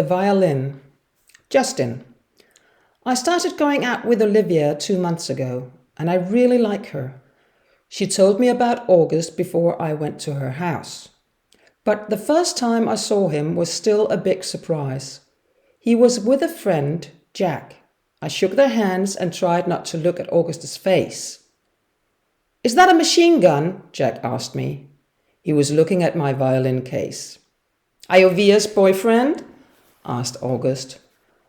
The violin. Justin. I started going out with Olivia 2 months ago, and I really like her. She told me about August before I went to her house. But the first time I saw him was still a big surprise. He was with a friend, Jack. I shook their hands and tried not to look at August's face. "Is that a machine gun?" Jack asked me. He was looking at my violin case. "Are you Via's boyfriend?" asked August.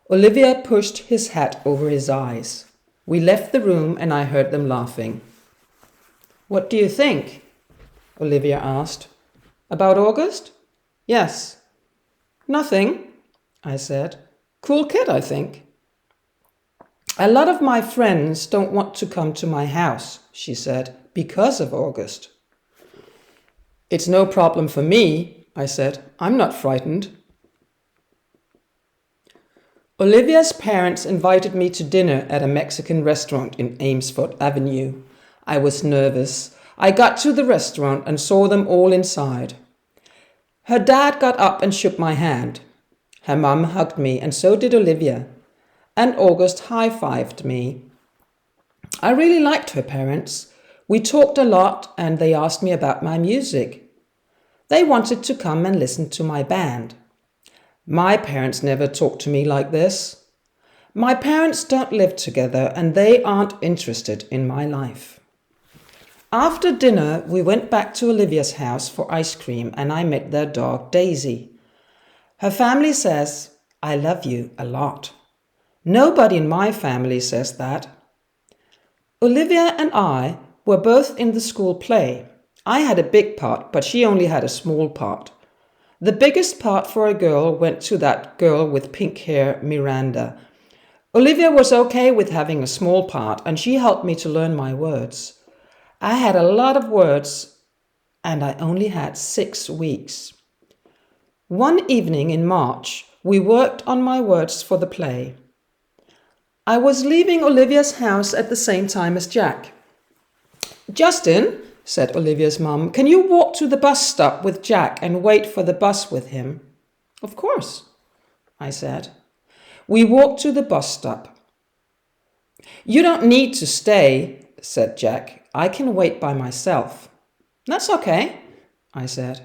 Olivia pushed his hat over his eyes. We left the room and I heard them laughing. "What do you think?" Olivia asked. "About August?" "Yes." "Nothing," I said. "Cool kid, I think." "A lot of my friends don't want to come to my house," she said, "because of August." "It's no problem for me," I said. "I'm not frightened." Olivia's parents invited me to dinner at a Mexican restaurant in Amesfort Avenue. I was nervous. I got to the restaurant and saw them all inside. Her dad got up and shook my hand. Her mum hugged me, and so did Olivia. And August high-fived me. I really liked her parents. We talked a lot and they asked me about my music. They wanted to come and listen to my band. My parents never talked to me like this. My parents don't live together and they aren't interested in my life. After dinner, we went back to Olivia's house for ice cream and I met their dog, Daisy. Her family says, "I love you" a lot. Nobody in my family says that. Olivia and I were both in the school play. I had a big part, but she only had a small part. The biggest part for a girl went to that girl with pink hair, Miranda. Olivia was okay with having a small part, and she helped me to learn my words. I had a lot of words, and I only had 6 weeks. One evening in March, we worked on my words for the play. I was leaving Olivia's house at the same time as Jack. "Justin," said Olivia's mum, "can you walk to the bus stop with Jack and wait for the bus with him?" "Of course," I said. We walked to the bus stop. "You don't need to stay," said Jack. "I can wait by myself." "That's okay," I said.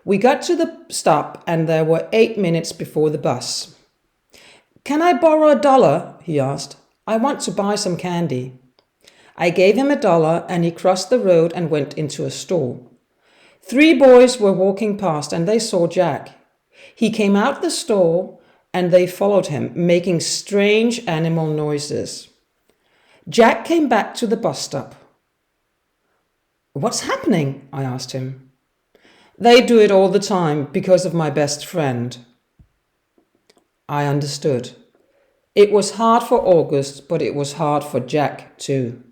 We got to the stop and there were 8 minutes before the bus. "Can I borrow $1?" he asked. "I want to buy some candy." I gave him $1 and he crossed the road and went into a store. 3 boys were walking past and they saw Jack. He came out the store and they followed him, making strange animal noises. Jack came back to the bus stop. "What's happening?" I asked him. "They do it all the time because of my best friend." I understood. It was hard for August, but it was hard for Jack too.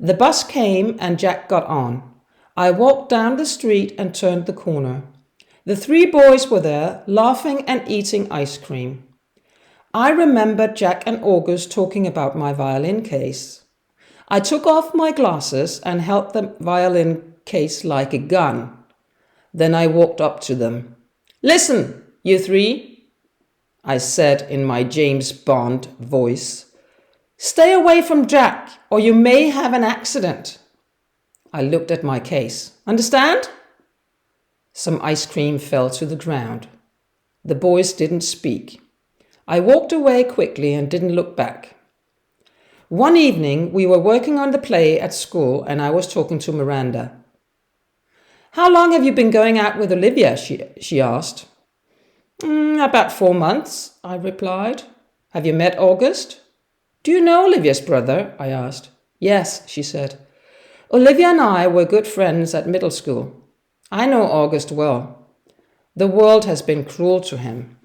The bus came and Jack got on. I walked down the street and turned the corner. The 3 boys were there, laughing and eating ice cream. I remembered Jack and August talking about my violin case. I took off my glasses and held the violin case like a gun. Then I walked up to them. "Listen, you 3, I said in my James Bond voice. "Stay away from Jack, or you may have an accident." I looked at my case. "Understand?" Some ice cream fell to the ground. The boys didn't speak. I walked away quickly and didn't look back. One evening, we were working on the play at school and I was talking to Miranda. "How long have you been going out with Olivia?" she asked. About 4 months, I replied. "Have you met August?" "Do you know Olivia's brother?" I asked. "Yes," she said. "Olivia and I were good friends at middle school. I know August well. The world has been cruel to him.